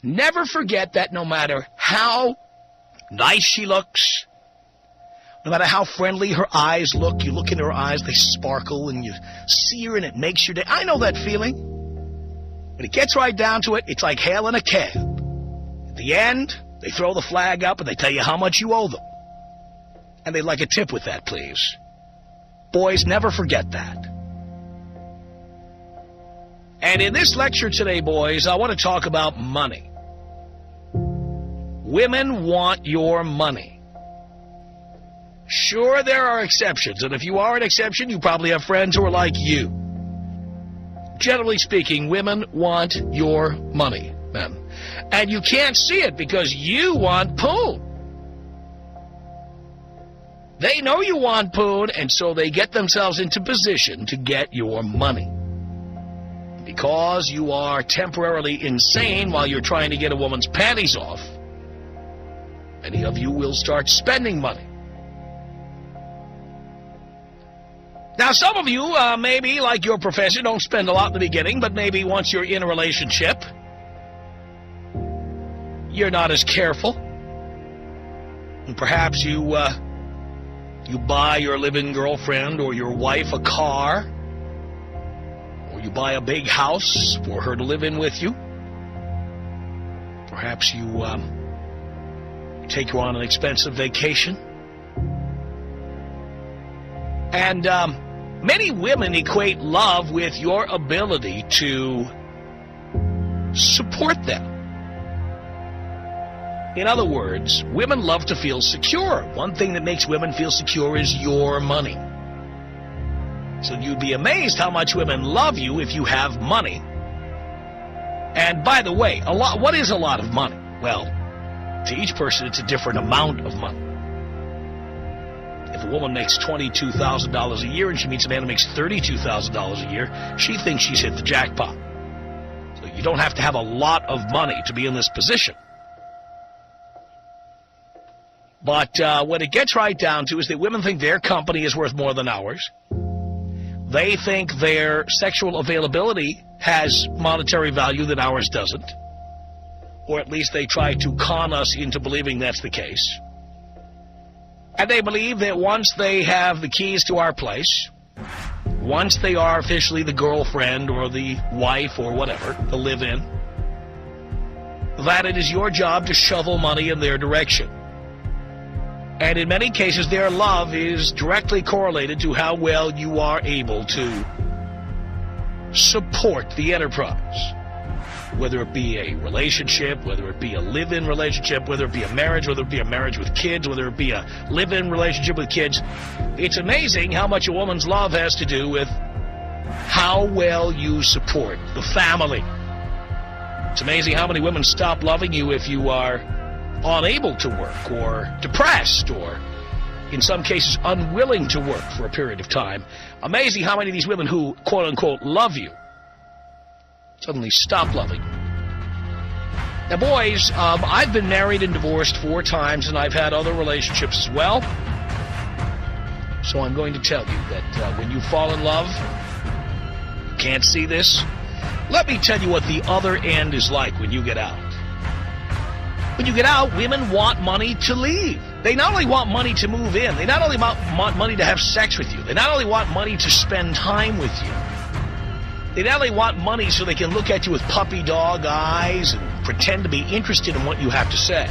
Never forget that no matter how nice she looks, no matter how friendly her eyes look, you look in her eyes, they sparkle, and you see her and it makes your day. I know that feeling. When it gets right down to it, it's like hailing a cab. At the end, they throw the flag up and they tell you how much you owe them. And they'd like a tip with that, please. Boys, never forget that. And in this lecture today, boys, I want to talk about money. Women want your money. Sure, there are exceptions, and if you are an exception, you probably have friends who are like you. Generally speaking, women want your money, men. And you can't see it because you want poon. They know you want poon, and so they get themselves into position to get your money. Because you are temporarily insane while you're trying to get a woman's panties off, many of you will start spending money. Now, some of you, maybe, like your professor, don't spend a lot in the beginning, but maybe once you're in a relationship, you're not as careful. And perhaps you buy your live-in girlfriend or your wife a car, or you buy a big house for her to live in with you. Perhaps you take her on an expensive vacation. And many women equate love with your ability to support them. In other words, women love to feel secure. One thing that makes women feel secure is your money. So you'd be amazed how much women love you if you have money. And by the way, what is a lot of money? Well, to each person, it's a different amount of money. If a woman makes $22,000 a year and she meets a man who makes $32,000 a year, she thinks she's hit the jackpot. So you don't have to have a lot of money to be in this position. But what it gets right down to is that women think their company is worth more than ours. They think their sexual availability has monetary value that ours doesn't. Or at least they try to con us into believing that's the case. And they believe that once they have the keys to our place, once they are officially the girlfriend or the wife or whatever, the live-in, that it is your job to shovel money in their direction. And in many cases, their love is directly correlated to how well you are able to support the enterprise. Whether it be a relationship, whether it be a live-in relationship, whether it be a marriage, whether it be a marriage with kids, whether it be a live-in relationship with kids. It's amazing how much a woman's love has to do with how well you support the family. It's amazing how many women stop loving you if you are unable to work or depressed or, in some cases, unwilling to work for a period of time. Amazing how many of these women who, quote-unquote, love you suddenly stop loving. Now, boys, I've been married and divorced 4 times, and I've had other relationships as well. So I'm going to tell you that when you fall in love, you can't see this. Let me tell you what the other end is like when you get out. When you get out, women want money to leave. They not only want money to move in, they not only want money to have sex with you, they not only want money to spend time with you, they not only want money so they can look at you with puppy dog eyes and pretend to be interested in what you have to say.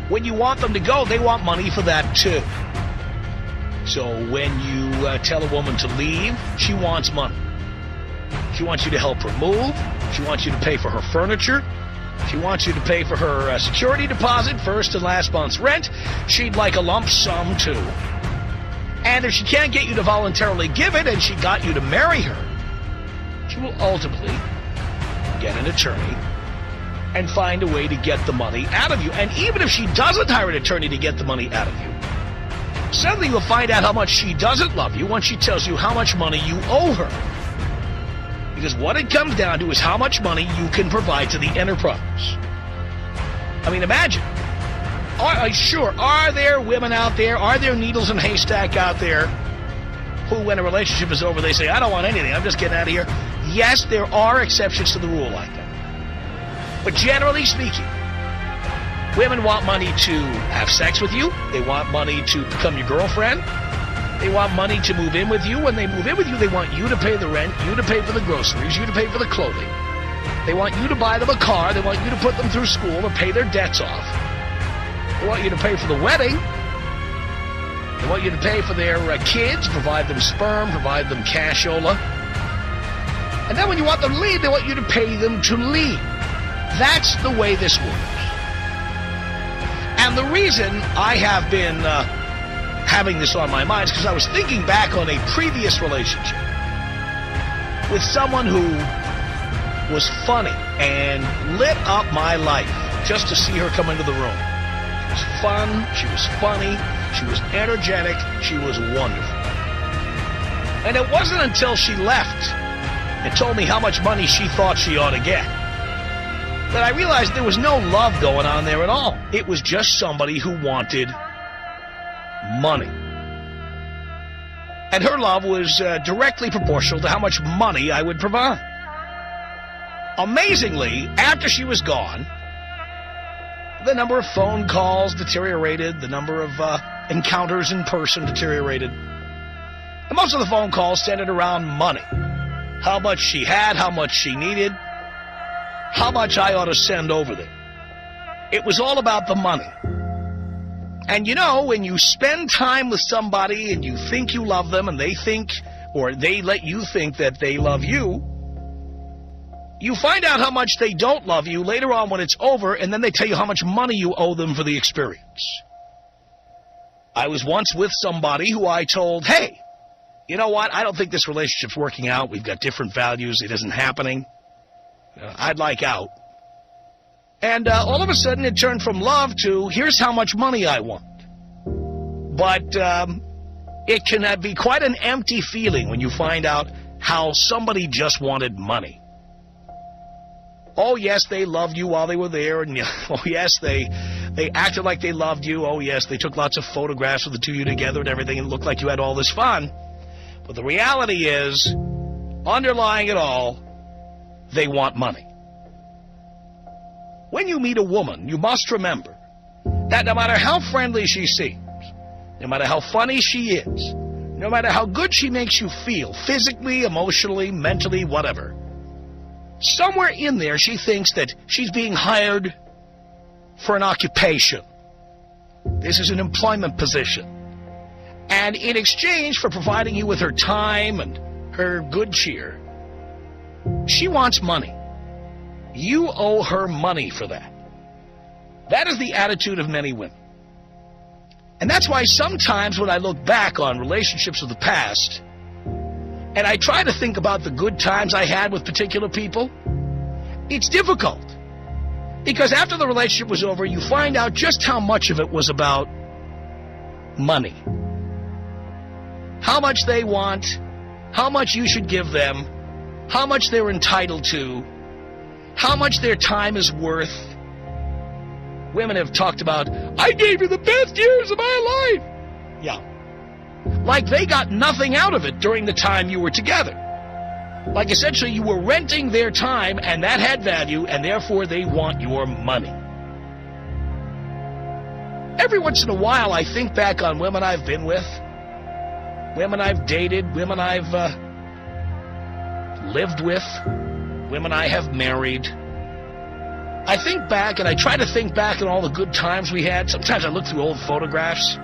When you want them to go, they want money for that too. So when you tell a woman to leave, she wants money. She wants you to help her move. She wants you to pay for her furniture. She wants you to pay for her security deposit, first and last month's rent. She'd like a lump sum too. And if she can't get you to voluntarily give it, and she got you to marry her, she will ultimately get an attorney and find a way to get the money out of you. And even if she doesn't hire an attorney to get the money out of you, suddenly you'll find out how much she doesn't love you once she tells you how much money you owe her. Because what it comes down to is how much money you can provide to the enterprise. I mean, imagine. Are there women out there, are there needles in a haystack out there who, when a relationship is over, they say, I don't want anything, I'm just getting out of here? Yes, there are exceptions to the rule like that. But generally speaking, women want money to have sex with you. They want money to become your girlfriend. They want money to move in with you. When they move in with you, they want you to pay the rent, you to pay for the groceries, you to pay for the clothing. They want you to buy them a car. They want you to put them through school or pay their debts off. They want you to pay for the wedding. They want you to pay for their kids, provide them sperm, provide them cashola. And then when you want them to leave, they want you to pay them to leave. That's the way this works. And the reason I have been having this on my mind is because I was thinking back on a previous relationship with someone who was funny and lit up my life just to see her come into the room. She was fun, she was funny, she was energetic, she was wonderful. And it wasn't until she left and told me how much money she thought she ought to get that I realized there was no love going on there at all. It was just somebody who wanted money. And her love was directly proportional to how much money I would provide. Amazingly, after she was gone, the number of phone calls deteriorated, the number of encounters in person deteriorated. And most of the phone calls centered around money. How much she had, how much she needed, how much I ought to send over there. It was all about the money. And you know, when you spend time with somebody and you think you love them and they think, or they let you think that they love you, you find out how much they don't love you later on when it's over, and then they tell you how much money you owe them for the experience. I was once with somebody who I told, hey, you know what, I don't think this relationship's working out. We've got different values. It isn't happening. I'd like out. And all of a sudden it turned from love to, here's how much money I want. But it can be quite an empty feeling when you find out how somebody just wanted money. Oh, yes, they loved you while they were there. And oh, yes, they acted like they loved you. Oh, yes, they took lots of photographs of the two of you together and everything, and it looked like you had all this fun. But the reality is, underlying it all, they want money. When you meet a woman, you must remember that no matter how friendly she seems, no matter how funny she is, no matter how good she makes you feel, physically, emotionally, mentally, whatever, somewhere in there she thinks that she's being hired for an occupation. This is an employment position. And in exchange for providing you with her time and her good cheer, she wants money. You owe her money for that. That is the attitude of many women. And that's why sometimes when I look back on relationships of the past, and I try to think about the good times I had with particular people, it's difficult. Because after the relationship was over, you find out just how much of it was about money. How much they want, how much you should give them, how much they're entitled to, how much their time is worth. Women have talked about, I gave you the best years of my life. Yeah. Like they got nothing out of it during the time you were together. Like essentially you were renting their time and that had value and therefore they want your money. Every once in a while I think back on women I've been with, women I've dated, women I've lived with, women I have married. I think back and I try to think back on all the good times we had. Sometimes I look through old photographs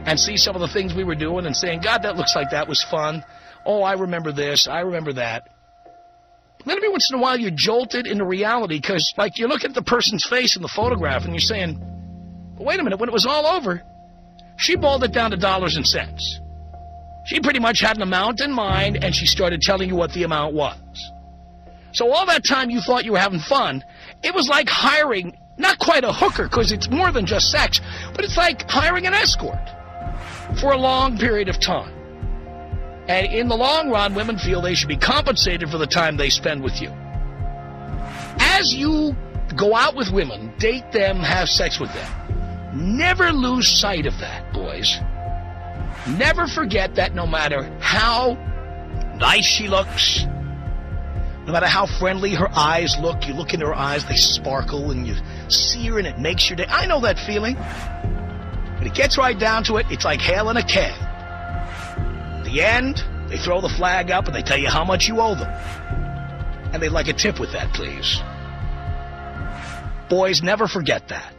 and see some of the things we were doing and saying, God, that looks like that was fun. Oh, I remember this. I remember that. Then every once in a while you're jolted into reality because, like, you look at the person's face in the photograph and you're saying, well, wait a minute, when it was all over, she boiled it down to dollars and cents. She pretty much had an amount in mind and she started telling you what the amount was. So all that time you thought you were having fun, it was like hiring, not quite a hooker because it's more than just sex, but it's like hiring an escort for a long period of time. And in the long run, women feel they should be compensated for the time they spend with you. As you go out with women, date them, have sex with them, never lose sight of that, boys. Never forget that no matter how nice she looks, No matter how friendly her eyes look, you look into her eyes, they sparkle, and you see her, and it makes your day. I know that feeling. When it gets right down to it, it's like hailing a cab. At the end, they throw the flag up, and they tell you how much you owe them. And they'd like a tip with that, please. Boys, never forget that.